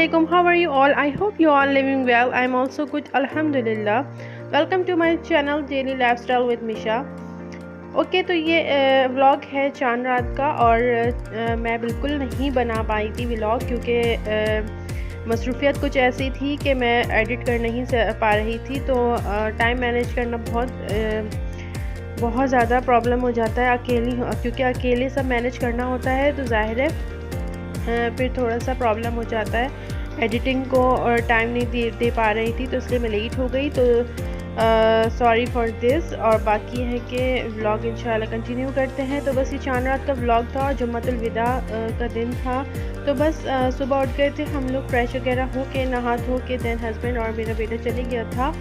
alaikum. How are you all? I hope you all living well. I'm also good, alhamdulillah. Welcome to my channel Daily Lifestyle with Misha. Okay तो ये vlog है चांद रात का और मैं बिल्कुल नहीं बना पाई थी व्लॉग क्योंकि मसरूफियत कुछ ऐसी थी कि मैं एडिट कर नहीं पा रही थी। तो टाइम मैनेज करना बहुत ज़्यादा प्रॉब्लम हो जाता है अकेली, क्योंकि अकेले सब मैनेज करना होता है तो ज़ाहिर है फिर थोड़ा सा प्रॉब्लम हो जाता है। एडिटिंग को और टाइम नहीं दे पा रही थी तो इसलिए मैं लेट हो गई, तो सॉरी फॉर दिस। और बाकी है कि व्लॉग इंशाल्लाह कंटिन्यू करते हैं। तो बस ये चांद रात का व्लॉग था, जुम्मतुल विदा का दिन था। तो बस सुबह उठ गए थे हम लोग, फ्रेश वगैरह हो के नहा धो के, देन हस्बैंड और मेरा बेटा चले गया था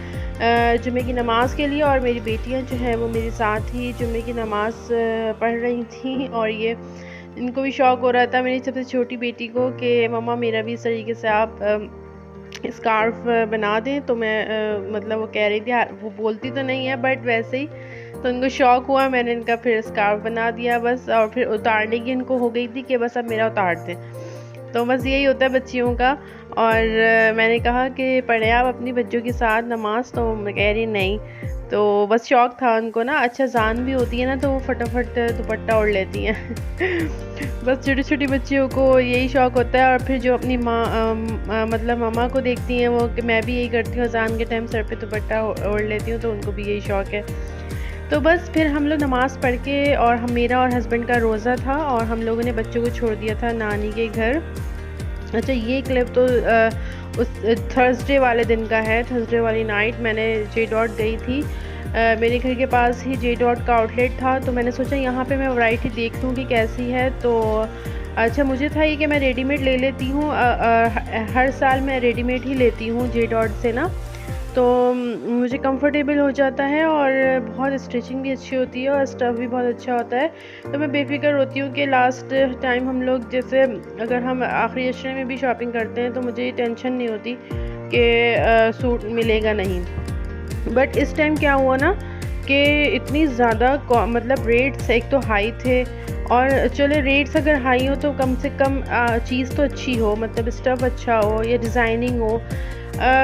जुम्मे की नमाज़ के लिए। और मेरी बेटियां जो है वो मेरे साथ ही जुम्मे की नमाज़ पढ़ रही थी और ये इनको भी शौक़ हो रहा था मेरी सबसे छोटी बेटी को कि मम्मा मेरा भी इस तरीके से आप स्कार्फ बना दें। तो मैं मतलब वो कह रही थी, वो बोलती तो नहीं है बट वैसे ही तो उनको शौक़ हुआ, मैंने इनका फिर स्कार्फ बना दिया बस। और फिर उतारने की इनको हो गई थी कि बस अब मेरा उतार दें। तो बस यही होता है बच्चियों का। और मैंने कहा कि पढ़े आप अपनी बच्चों के साथ नमाज, तो मैं कह रही नहीं। तो बस शौक़ था उनको ना, अच्छा जान भी होती है ना तो वो फटाफट दुपट्टा ओढ़ लेती हैं बस छोटी छोटी बच्चियों को यही शौक़ होता है। और फिर जो अपनी माँ मतलब मामा को देखती हैं वो, कि मैं भी यही करती हूँ, अजान के टाइम सर पे दुपट्टा ओढ़ लेती हूँ, तो उनको भी यही शौक़ है। तो बस फिर हम लोग नमाज़ पढ़ के, और मेरा और हस्बैंड का रोज़ा था और हम लोगों ने बच्चों को छोड़ दिया था नानी के घर। अच्छा, ये क्लिप तो उस थर्सडे वाले दिन का है। थर्सडे वाली नाइट मैंने जे डॉट गई थी, मेरे घर के पास ही जे डॉट का आउटलेट था, तो मैंने सोचा यहाँ पे मैं वैरायटी देख लूँ कि कैसी है। तो अच्छा, मुझे था ये कि मैं रेडीमेड ले लेती हूँ, हर साल मैं रेडीमेड ही लेती हूँ जे डॉट से ना, तो मुझे कंफर्टेबल हो जाता है और बहुत स्टिचिंग भी अच्छी होती है और स्टफ़ भी बहुत अच्छा होता है। तो मैं बेफिक्र होती हूँ कि लास्ट टाइम हम लोग जैसे अगर हम आखिरी अशरे में भी शॉपिंग करते हैं तो मुझे ये टेंशन नहीं होती कि सूट मिलेगा नहीं। बट इस टाइम क्या हुआ ना कि इतनी ज़्यादा मतलब रेट्स एक तो हाई थे, और चलो रेट्स अगर हाई हो तो कम से कम चीज़ तो अच्छी हो, मतलब स्टफ़ अच्छा हो या डिज़ाइनिंग हो,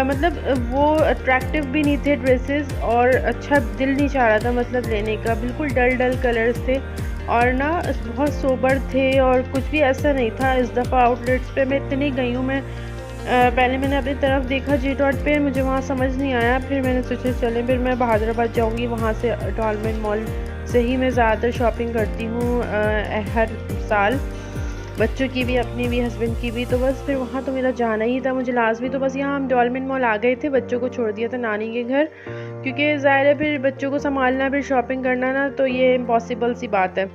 मतलब वो अट्रैक्टिव भी नहीं थे ड्रेसेस, और अच्छा दिल नहीं चाह रहा था मतलब लेने का। बिल्कुल डल डल कलर्स थे और ना बहुत सोबर थे, और कुछ भी ऐसा नहीं था। इस दफ़ा आउटलेट्स पे मैं इतनी गई हूँ, मैं पहले मैंने अपनी तरफ देखा जे डॉट पे, मुझे वहाँ समझ नहीं आया, फिर मैंने सोचा चलें फिर मैं बहादुराबाद जाऊँगी, वहाँ से डॉलमेन मॉल से ही मैं ज़्यादातर शॉपिंग करती हूँ हर साल, बच्चों की भी, अपनी भी, हस्बैंड की भी। तो बस फिर वहाँ तो मेरा जाना ही था मुझे लाजमी। तो बस यहाँ हम डॉलमेन मॉल आ गए थे, बच्चों को छोड़ दिया था नानी के घर, क्योंकि ज़ाहिर है फिर बच्चों को संभालना फिर शॉपिंग करना ना, तो ये इम्पॉसिबल सी बात है।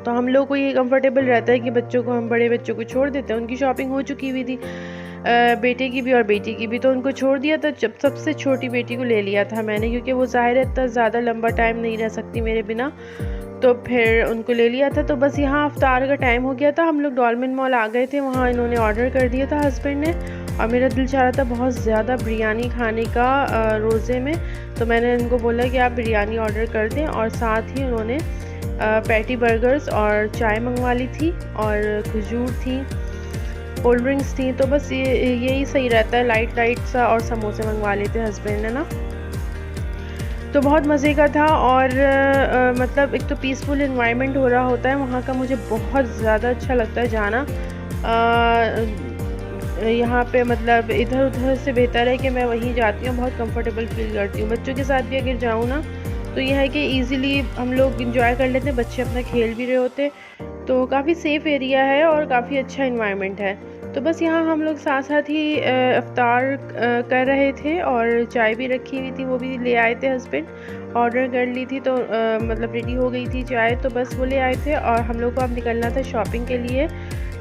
तो हम लोग को ये कंफर्टेबल रहता है कि बच्चों को, हम बड़े बच्चों को छोड़ देते हैं, उनकी शॉपिंग हो चुकी हुई थी बेटे की भी और बेटी की भी, तो उनको छोड़ दिया था। जब सबसे छोटी बेटी को ले लिया था मैंने, क्योंकि वो ज़ाहिर है इतना ज़्यादा लंबा टाइम नहीं रह सकती मेरे बिना, तो फिर उनको ले लिया था। तो बस यहाँ अफ्तार का टाइम हो गया था, हम लोग डॉलमेन मॉल आ गए थे, वहाँ इन्होंने ऑर्डर कर दिया था हस्बैंड ने, और मेरा दिल चाह रहा था बहुत ज़्यादा बिरयानी खाने का रोज़े में। तो मैंने इनको बोला कि आप बिरयानी ऑर्डर कर दें, और साथ ही उन्होंने पैटी बर्गर्स और चाय मंगवा ली थी, और खजूर थी, कोल्ड ड्रिंक्स थी। तो बस यही सही रहता है, लाइट लाइट सा, और समोसे मंगवा लेते हस्बैंड ने ना। तो बहुत मज़े का था, और मतलब एक तो पीसफुल इन्वायरमेंट हो रहा होता है वहाँ का, मुझे बहुत ज़्यादा अच्छा लगता है जाना। यहाँ पे मतलब इधर उधर से बेहतर है कि मैं वहीं जाती हूँ, बहुत कंफर्टेबल फील करती हूँ। बच्चों के साथ भी अगर जाऊँ ना तो यह है कि इजीली हम लोग इंजॉय कर लेते हैं, बच्चे अपना खेल भी रहे होते, तो काफ़ी सेफ़ एरिया है और काफ़ी अच्छा इन्वायरमेंट है। तो बस यहाँ हम लोग साथ साथ ही इफ्तार कर रहे थे, और चाय भी रखी हुई थी, वो भी ले आए थे हस्बैंड, ऑर्डर कर ली थी, तो मतलब रेडी हो गई थी चाय, तो बस वो ले आए थे। और हम लोग को अब निकलना था शॉपिंग के लिए,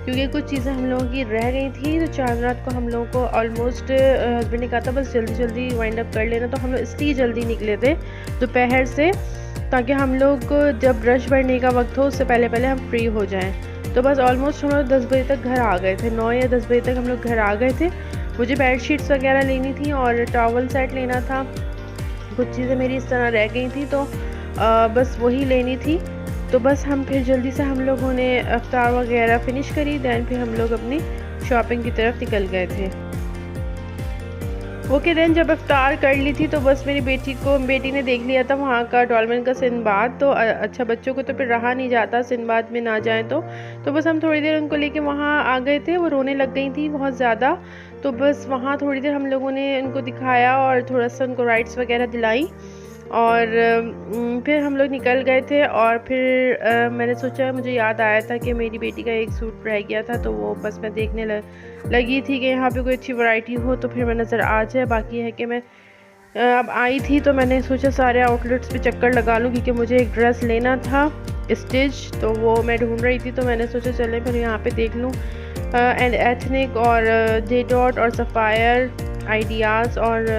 क्योंकि कुछ चीज़ें हम लोगों की रह गई थी। तो चांद रात को हम लोगों को ऑलमोस्ट हस्बैंड ने कहा था बस जल्दी जल्दी वाइंड अप कर लेना, तो हम लोग इसलिए जल्दी निकले थे दोपहर से, ताकि हम लोग को जब रश बढ़ने का वक्त हो उससे पहले पहले हम फ्री हो जाएं। तो बस ऑलमोस्ट हम लोग 10 बजे तक घर आ गए थे, 9 या 10 बजे तक हम लोग घर आ गए थे। मुझे बेड शीट्स वगैरह लेनी थी और टॉवल सेट लेना था, कुछ चीज़ें मेरी इस तरह रह गई थी, तो बस वही लेनी थी। तो बस हम फिर जल्दी से हम लोगों ने इफ्तार वगैरह फ़िनिश करी, दैन फिर हम लोग अपनी शॉपिंग की तरफ निकल गए थे। ओके देन जब इफ्तार कर ली थी तो बस मेरी बेटी ने देख लिया था वहाँ का डॉल्मेन का सिंदबाद। तो अच्छा, बच्चों को तो फिर रहा नहीं जाता सिंदबाद में ना जाएं तो बस हम थोड़ी देर उनको लेके वहाँ आ गए थे। वो रोने लग गई थी बहुत ज़्यादा, तो बस वहाँ थोड़ी देर हम लोगों ने उनको दिखाया और थोड़ा सा उनको राइड्स वगैरह दिलाई और फिर हम लोग निकल गए थे। और फिर मैंने सोचा, मुझे याद आया था कि मेरी बेटी का एक सूट रह गया था, तो वो बस मैं देखने लगी थी कि यहाँ पे कोई अच्छी वैरायटी हो तो फिर मैं नज़र आ जाए। बाकी है कि मैं अब आई थी तो मैंने सोचा सारे आउटलेट्स पे चक्कर लगा लूँ, क्योंकि मुझे एक ड्रेस लेना था स्टिच, तो वो मैं ढूंढ रही थी। तो मैंने सोचा चले फिर यहाँ पे देख लूँ एंड एथनिक और जे डॉट और सफ़ायर आइडियाज़ और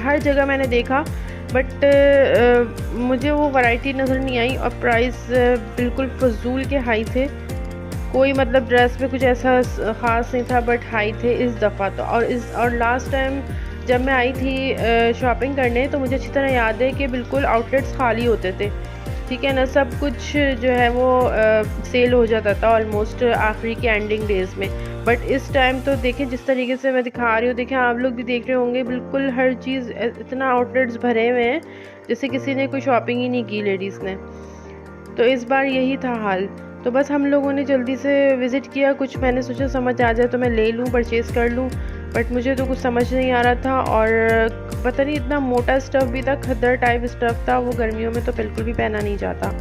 हर जगह मैंने देखा, बट मुझे वो वैरायटी नज़र नहीं आई और प्राइस बिल्कुल फजूल के हाई थे। कोई मतलब ड्रेस पे कुछ ऐसा ख़ास नहीं था, बट हाई थे इस दफ़ा तो। और लास्ट टाइम जब मैं आई थी शॉपिंग करने तो मुझे अच्छी तरह याद है कि बिल्कुल आउटलेट्स खाली होते थे, ठीक है ना, सब कुछ जो है वो सेल हो जाता था ऑलमोस्ट आखिरी के एंडिंग डेज़ में। बट इस टाइम तो देखें जिस तरीके से मैं दिखा रही हूँ, देखें आप लोग भी देख रहे होंगे, बिल्कुल हर चीज़ इतना आउटलेट्स भरे हुए हैं जैसे किसी ने कोई शॉपिंग ही नहीं की लेडीज़ ने। तो इस बार यही था हाल। तो बस हम लोगों ने जल्दी से विज़िट किया, कुछ मैंने सोचा समझ आ जाए तो मैं ले लूँ, परचेज़ कर लूँ, बट मुझे तो कुछ समझ नहीं आ रहा था। और पता नहीं इतना मोटा स्टफ़ भी था, खद्दर टाइप स्टफ़ था, वो गर्मियों में तो बिल्कुल भी पहना नहीं जाता।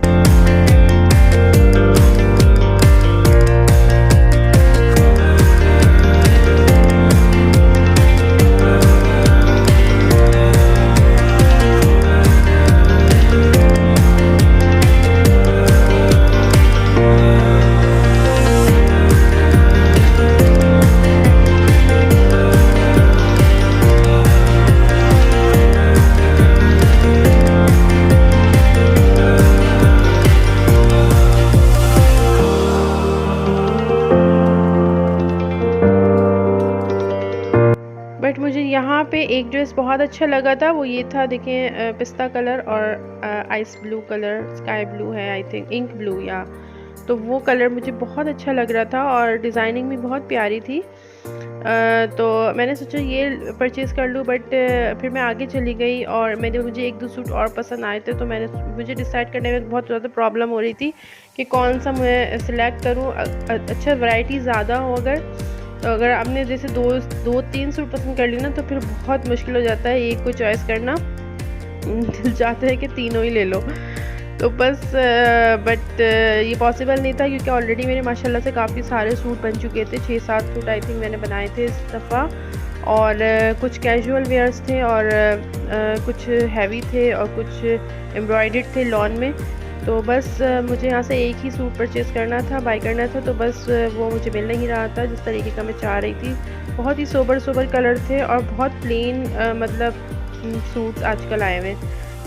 बट मुझे यहाँ पे एक ड्रेस बहुत अच्छा लगा था, वो ये था, देखें पिस्ता कलर और ice blue colour, sky blue है आई थिंक, इंक ब्लू या, तो वो कलर मुझे बहुत अच्छा लग रहा था और डिज़ाइनिंग भी बहुत प्यारी थी। तो मैंने सोचा ये परचेज़ कर लूँ, बट फिर मैं आगे चली गई और मुझे एक दो सूट और पसंद आए थे। तो मुझे डिसाइड करने में बहुत ज़्यादा प्रॉब्लम हो रही थी कि कौन सा मैं सिलेक्ट करूँ। अच्छा वैरायटी ज़्यादा हो तो अगर आपने जैसे दो तीन सूट पसंद कर ली ना तो फिर बहुत मुश्किल हो जाता है एक को चॉइस करना, दिल चाहता है कि तीनों ही ले लो। तो बस बट ये पॉसिबल नहीं था, क्योंकि ऑलरेडी मेरे माशाल्लाह से काफ़ी सारे सूट बन चुके थे, 6-7 सूट आई थिंक मैंने बनाए थे इस दफ़ा। और कुछ कैजुअल वेयर्स थे और कुछ हैवी थे और कुछ एम्ब्रॉयडर्ड थे लॉन में। तो बस मुझे यहाँ से एक ही सूट परचेज़ करना था, बाय करना था, तो बस वो मुझे मिल नहीं रहा था जिस तरीके का मैं चाह रही थी। बहुत ही सोबर कलर थे और बहुत प्लेन मतलब सूट्स आजकल आए हुए,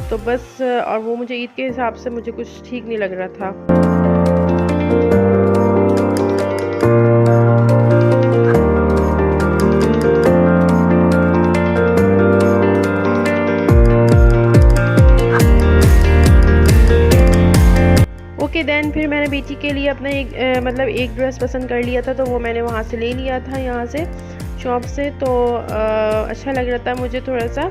तो बस और वो मुझे ईद के हिसाब से मुझे कुछ ठीक नहीं लग रहा था। ओके देन फिर मैंने बेटी के लिए अपना मतलब एक ड्रेस पसंद कर लिया था, तो वो मैंने वहाँ से ले लिया था, यहाँ से शॉप से। तो अच्छा लग रहा था मुझे, थोड़ा सा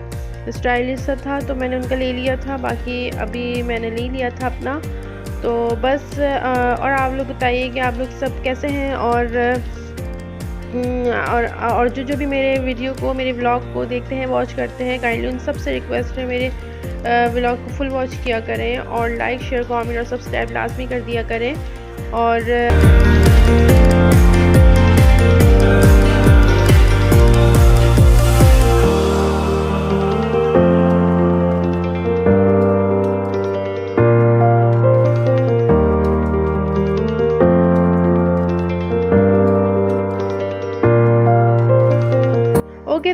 स्टाइलिश सा था, तो मैंने उनका ले लिया था। बाकी अभी मैंने ले लिया था अपना। तो बस और आप लोग बताइए कि आप लोग सब कैसे हैं, और जो भी मेरे व्लॉग को देखते हैं, वॉच करते हैं, काइंडली उन सबसे रिक्वेस्ट है मेरे व्लॉग को फुल वॉच किया करें और लाइक शेयर कमेंट और सब्सक्राइब लाजमी कर दिया करें। और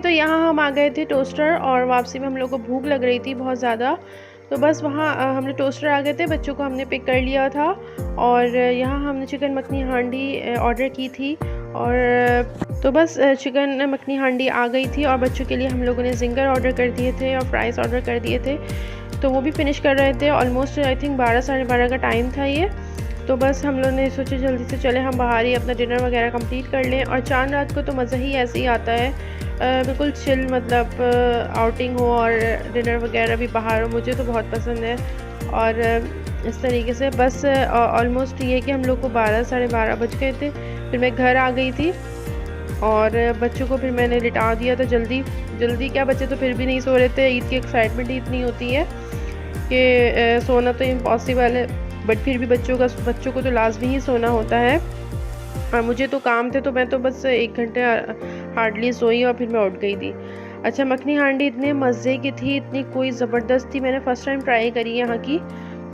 तो यहाँ हम आ गए थे टोस्टर, और वापसी में हम लोग को भूख लग रही थी बहुत ज़्यादा, तो बस वहाँ हमने टोस्टर आ गए थे, बच्चों को हमने पिक कर लिया था। और यहाँ हमने चिकन मखनी हांडी ऑर्डर की थी, और तो बस चिकन मखनी हांडी आ गई थी। और बच्चों के लिए हम लोगों ने जिंगर ऑर्डर कर दिए थे और फ्राइज़ ऑर्डर कर दिए थे, तो वो भी फिनिश कर रहे थे। ऑलमोस्ट आई थिंक 12 साढ़े 12 का टाइम था ये। तो बस हम लोग ने सोचा जल्दी से चले हम बाहर ही अपना डिनर वगैरह कंप्लीट कर लें। और चांद रात को तो मज़ा ही ऐसे ही आता है, बिल्कुल चिल, मतलब आउटिंग हो और डिनर वगैरह भी बाहर हो, मुझे तो बहुत पसंद है। और इस तरीके से बस ऑलमोस्ट ये कि हम लोग को 12 साढ़े 12 बज गए थे। फिर मैं घर आ गई थी और बच्चों को फिर मैंने लिटा दिया था जल्दी जल्दी। क्या, बच्चे तो फिर भी नहीं सो रहे थे, ईद की एक्साइटमेंट ही इतनी होती है कि सोना तो इम्पॉसिबल है, बट फिर भी बच्चों को तो लाजमी ही सोना होता है। और मुझे तो काम थे तो मैं तो बस 1 घंटे हार्डली सोई और फिर मैं उठ गई थी। अच्छा, मखनी हांडी इतने मज़े की थी, इतनी कोई ज़बरदस्त थी। मैंने फ़र्स्ट टाइम ट्राई करी यहाँ की,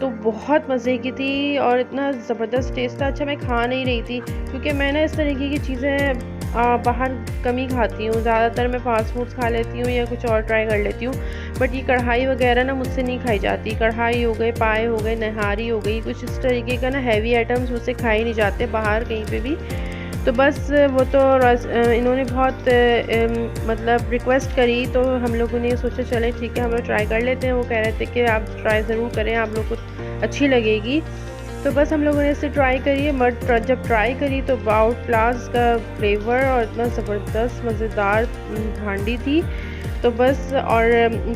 तो बहुत मज़े की थी और इतना ज़बरदस्त टेस्ट था। अच्छा, मैं खा नहीं रही थी क्योंकि मैं ना इस तरीके की चीज़ें बाहर कम ही खाती हूँ, ज़्यादातर मैं फास्ट फूड्स खा लेती हूँ या कुछ और ट्राई कर लेती हूँ। बट ये कढ़ाई वगैरह ना मुझसे नहीं खाई जाती। कढ़ाई हो गए, पाए हो गए, नहारी हो गई, कुछ इस तरीके का ना हैवी आइटम्स मुझसे खाए नहीं जाते बाहर कहीं पे भी। तो बस वो तो इन्होंने बहुत मतलब रिक्वेस्ट करी, तो हम लोगों ने सोचा चले ठीक है हम लोग ट्राई कर लेते हैं। वो कह रहे थे कि आप ट्राई ज़रूर करें, आप लोग को अच्छी लगेगी। तो बस हम लोगों ने इसे ट्राई करी। जब ट्राई करी तो वाउट क्लास का फ्लेवर और इतना ज़बरदस्त मज़ेदार हांडी थी। तो बस और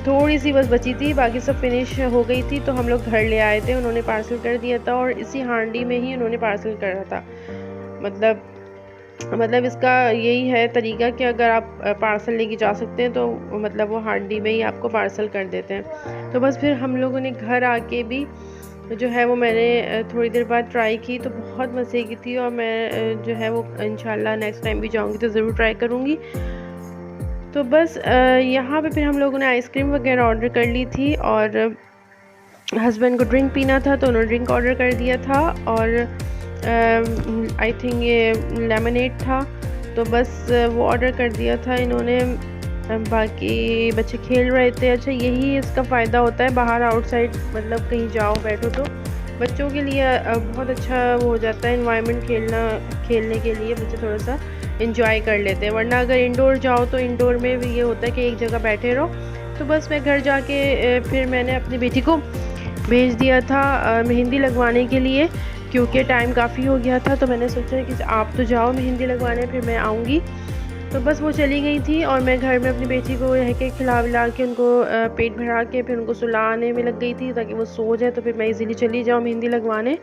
थोड़ी सी बस बची थी, बाकी सब फिनिश हो गई थी। तो हम लोग घर ले आए थे, उन्होंने पार्सल कर दिया था और इसी हांडी में ही उन्होंने पार्सल करा था। मतलब इसका यही है तरीका कि अगर आप पार्सल लेके जा सकते हैं तो मतलब वो हांडी में ही आपको पार्सल कर देते हैं। तो बस फिर हम लोगों ने घर आके भी जो है वो मैंने थोड़ी देर बाद ट्राई की, तो बहुत मज़े की थी। और मैं जो है वो इंशाल्लाह नेक्स्ट टाइम भी जाऊंगी तो ज़रूर ट्राई करूँगी। तो बस यहाँ पे फिर हम लोगों ने आइसक्रीम वगैरह ऑर्डर कर ली थी और हस्बैंड को ड्रिंक पीना था तो उन्होंने ड्रिंक ऑर्डर कर दिया था। और आई थिंक ये लेमनेड था, तो बस वो ऑर्डर कर दिया था इन्होंने। बाकी बच्चे खेल रहे थे। अच्छा, यही इसका फ़ायदा होता है बाहर आउटसाइड, मतलब कहीं जाओ बैठो तो बच्चों के लिए बहुत अच्छा वो हो जाता है इन्वायरमेंट, खेलने के लिए बच्चे थोड़ा सा इंजॉय कर लेते हैं। वरना अगर इंडोर जाओ तो इंडोर में भी ये होता है कि एक जगह बैठे रहो। तो बस मैं घर जाके फिर मैंने अपनी बेटी को भेज दिया था मेहंदी लगवाने के लिए, क्योंकि टाइम काफ़ी हो गया था। तो मैंने सोचा कि आप तो जाओ मेहंदी लगवाने, फिर मैं आऊँगी। तो बस वो चली गई थी और मैं घर में अपनी बेटी को रह के खिला विला के उनको पेट भरा के फिर उनको सुलाने में लग गई थी ताकि वो सो जाए, तो फिर मैं इजीली चली जाऊँ मेहंदी लगवाने।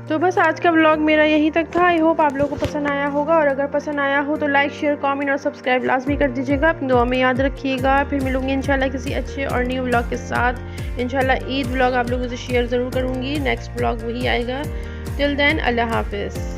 तो बस आज का व्लॉग मेरा यहीं तक था। आई होप आप लोगों को पसंद आया होगा, और अगर पसंद आया हो तो लाइक, शेयर, कमेंट और सब्सक्राइब लाजमी कर दीजिएगा। अपनी दुआ में याद रखिएगा। फिर मिलूंगी इंशाल्लाह किसी अच्छे और न्यू व्लॉग के साथ। इंशाल्लाह ईद व्लॉग आप लोगों से शेयर ज़रूर करूँगी। नेक्स्ट व्लॉग वही आएगा। टिल देन, अल्लाह हाफिज़।